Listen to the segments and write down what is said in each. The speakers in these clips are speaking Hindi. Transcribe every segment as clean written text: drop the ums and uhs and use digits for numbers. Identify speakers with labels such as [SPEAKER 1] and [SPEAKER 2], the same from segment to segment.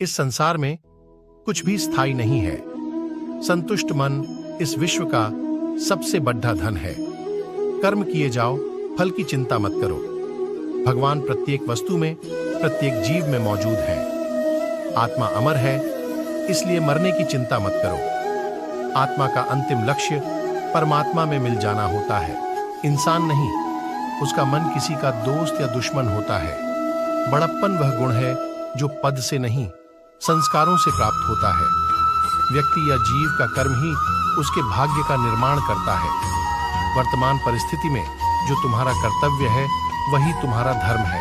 [SPEAKER 1] इस संसार में कुछ भी स्थायी नहीं है। संतुष्ट मन इस विश्व का सबसे बड़ा धन है। कर्म किए जाओ, फल की चिंता मत करो। भगवान प्रत्येक वस्तु में, प्रत्येक जीव में मौजूद है। आत्मा अमर है, इसलिए मरने की चिंता मत करो। आत्मा का अंतिम लक्ष्य परमात्मा में मिल जाना होता है, इंसान नहीं। उसका मन किसी का दोस्त या दुश्मन होता है। बड़प्पन वह गुण है जो पद से नहीं, संस्कारों से प्राप्त होता है। व्यक्ति या जीव का कर्म ही उसके भाग्य का निर्माण करता है। वर्तमान परिस्थिति में जो तुम्हारा कर्तव्य है वही तुम्हारा धर्म है।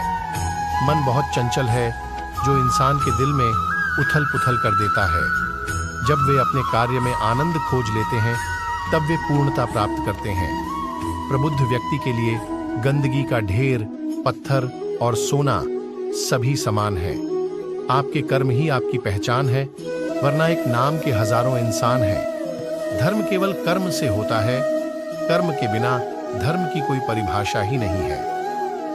[SPEAKER 1] मन बहुत चंचल है, जो इंसान के दिल में उथल पुथल कर देता है। जब वे अपने कार्य में आनंद खोज लेते हैं तब वे पूर्णता प्राप्त करते हैं। प्रबुद्ध व्यक्ति के लिए गंदगी का ढेर, पत्थर और सोना सभी समान है। आपके कर्म ही आपकी पहचान है, वरना एक नाम के हजारों इंसान हैं। धर्म केवल कर्म से होता है, कर्म के बिना धर्म की कोई परिभाषा ही नहीं है।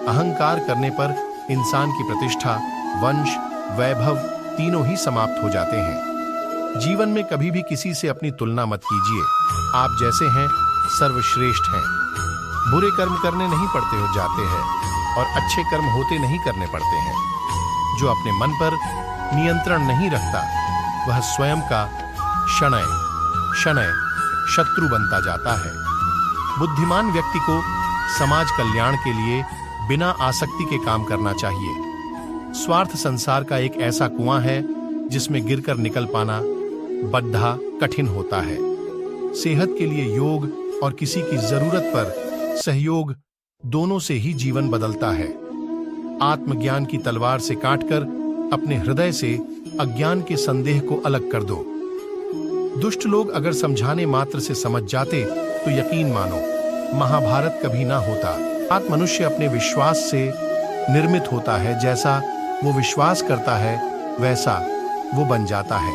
[SPEAKER 1] अहंकार करने पर इंसान की प्रतिष्ठा, वंश, वैभव तीनों ही समाप्त हो जाते हैं। जीवन में कभी भी किसी से अपनी तुलना मत कीजिए। आप जैसे हैं सर्वश्रेष्ठ हैं। बुरे कर्म करने नहीं पड़ते हो जाते हैं और अच्छे कर्म होते नहीं करने पड़ते हैं। जो अपने मन पर नियंत्रण नहीं रखता वह स्वयं का शनय शनय शत्रु बनता जाता है। बुद्धिमान व्यक्ति को समाज कल्याण के लिए बिना आसक्ति के काम करना चाहिए। स्वार्थ संसार का एक ऐसा कुआं है जिसमें गिरकर निकल पाना बड्ढा कठिन होता है। सेहत के लिए योग और किसी की जरूरत पर सहयोग, दोनों से ही जीवन बदलता है। आत्मज्ञान की तलवार से काटकर अपने हृदय से अज्ञान के संदेह को अलग कर दो। दुष्ट लोग अगर समझाने मात्र से समझ जाते तो यकीन मानो महाभारत कभी ना होता। आत्म मनुष्य अपने विश्वास से निर्मित होता है। जैसा वो विश्वास करता है वैसा वो बन जाता है।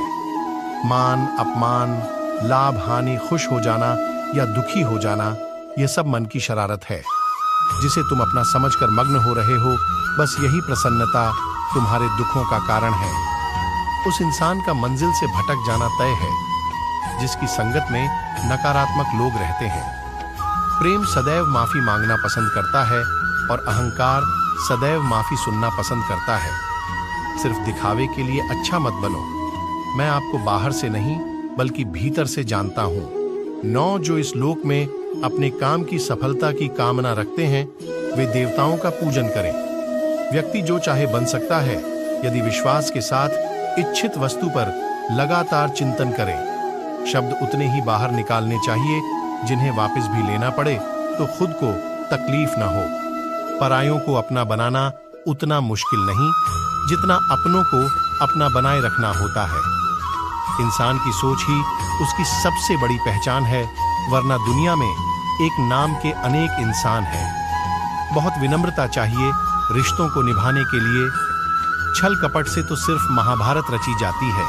[SPEAKER 1] मान, अपमान, लाभ, हानि, खुश हो जाना या दुखी हो जाना, यह सब मन की शरारत है जिसे तुम अपना समझकर मग्न हो रहे हो। बस यही प्रसन्नता तुम्हारे दुखों का कारण है। उस इंसान का मंजिल से भटक जाना तय है जिसकी संगत में नकारात्मक लोग रहते हैं। प्रेम सदैव माफी मांगना पसंद करता है और अहंकार सदैव माफी सुनना पसंद करता है। सिर्फ दिखावे के लिए अच्छा मत बनो। मैं आपको बाहर से नहीं बल्कि भीतर से जानता हूँ। 9 जो इस लोक में अपने काम की सफलता की कामना रखते हैं वे देवताओं का पूजन करें। व्यक्ति जो चाहे बन सकता है यदि विश्वास के साथ इच्छित वस्तु पर लगातार चिंतन करे। शब्द उतने ही बाहर निकालने चाहिए जिन्हें वापस भी लेना पड़े तो खुद को तकलीफ न हो। परायों को अपना बनाना उतना मुश्किल नहीं जितना अपनों को अपना बनाए रखना होता है। इंसान की सोच ही उसकी सबसे बड़ी पहचान है, वरना दुनिया में एक नाम के अनेक इंसान हैं। बहुत विनम्रता चाहिए रिश्तों को निभाने के लिए। छल कपट से तो सिर्फ महाभारत रची जाती है।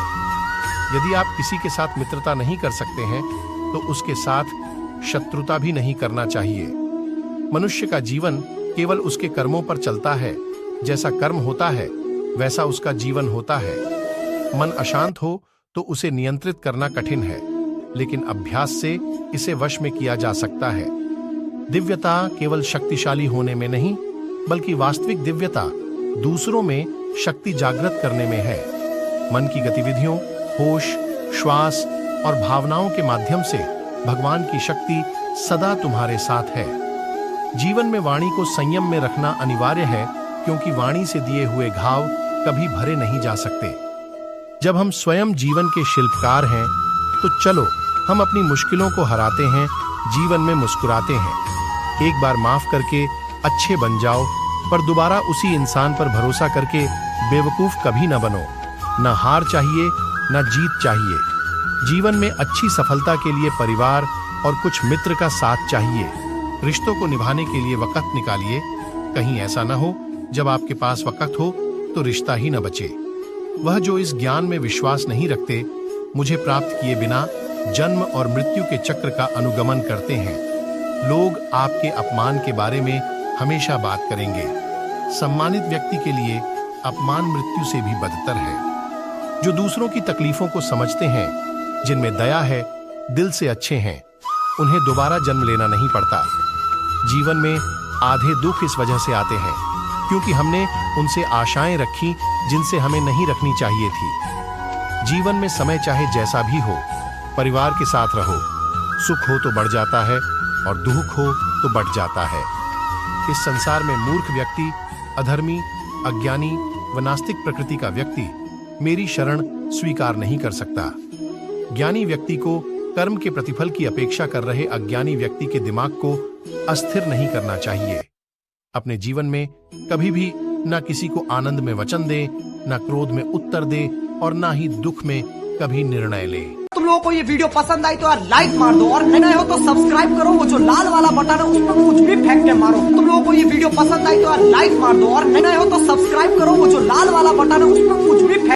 [SPEAKER 1] यदि आप किसी के साथ मित्रता नहीं कर सकते हैं तो उसके साथ शत्रुता भी नहीं करना चाहिए। मनुष्य का जीवन केवल उसके कर्मों पर चलता है। जैसा कर्म होता है वैसा उसका जीवन होता है। मन अशांत हो तो उसे नियंत्रित करना कठिन है, लेकिन अभ्यास से इसे वश में किया जा सकता है। दिव्यता केवल शक्तिशाली होने में नहीं बल्कि वास्तविक दिव्यता दूसरों में शक्ति जागृत करने में है। मन की गतिविधियों, होश, श्वास और भावनाओं के माध्यम से भगवान की शक्ति सदा तुम्हारे साथ है। जीवन में वाणी को संयम में रखना अनिवार्य है, क्योंकि वाणी से दिए हुए घाव कभी भरे नहीं जा सकते। जब हम स्वयं जीवन के शिल्पकार हैं तो चलो हम अपनी मुश्किलों को हराते हैं, जीवन में मुस्कुराते हैं। एक बार माफ करके अच्छे बन जाओ, पर दोबारा उसी इंसान पर भरोसा करके बेवकूफ कभी न बनो। न हार चाहिए न जीत चाहिए। जीवन में अच्छी सफलता के लिए परिवार और कुछ मित्र का साथ चाहिए। रिश्तों को निभाने के लिए वक्त निकालिए। कहीं ऐसा न हो जब आपके पास वक्त हो तो रिश्ता ही न बचे। वह जो इस ज्ञान में विश्वास नहीं रखते, मुझे प्राप्त किए बिना जन्म और मृत्यु के चक्र का अनुगमन करते हैं। लोग आपके अपमान के बारे में हमेशा बात करेंगे। सम्मानित व्यक्ति के लिए अपमान मृत्यु से भी बदतर है। जो दूसरों की तकलीफों को समझते हैं, जिनमें दया है, दिल से अच्छे हैं, उन्हें दोबारा जन्म लेना नहीं पड़ता। जीवन में आधे दुख इस वजह से आते हैं क्योंकि हमने उनसे आशाएं रखी जिनसे हमें नहीं रखनी चाहिए थी। जीवन में समय चाहे जैसा भी हो, परिवार के साथ रहो। सुख हो तो बढ़ जाता है और दुख हो तो बढ़ जाता है। इस संसार में मूर्ख व्यक्ति, अधर्मी, अज्ञानी व नास्तिक प्रकृति का व्यक्ति मेरी शरण स्वीकार नहीं कर सकता। ज्ञानी व्यक्ति को कर्म के प्रतिफल की अपेक्षा कर रहे अज्ञानी व्यक्ति के दिमाग को अस्थिर नहीं करना चाहिए। अपने जीवन में कभी भी ना किसी को आनंद में वचन दे, ना क्रोध में उत्तर दे और ना ही दुख में कभी निर्णय ले।
[SPEAKER 2] तुम लोगों को ये वीडियो पसंद आई तो यार लाइक मार दो और नए हो तो सब्सक्राइब करो। वो जो लाल वाला बटन है उस पर कुछ भी फेंक के मारो। तुम लोगों को ये वीडियो पसंद आई तो यार लाइक मार दो और नए हो तो सब्सक्राइब करो। वो जो लाल वाला बटन है उस पर कुछ भी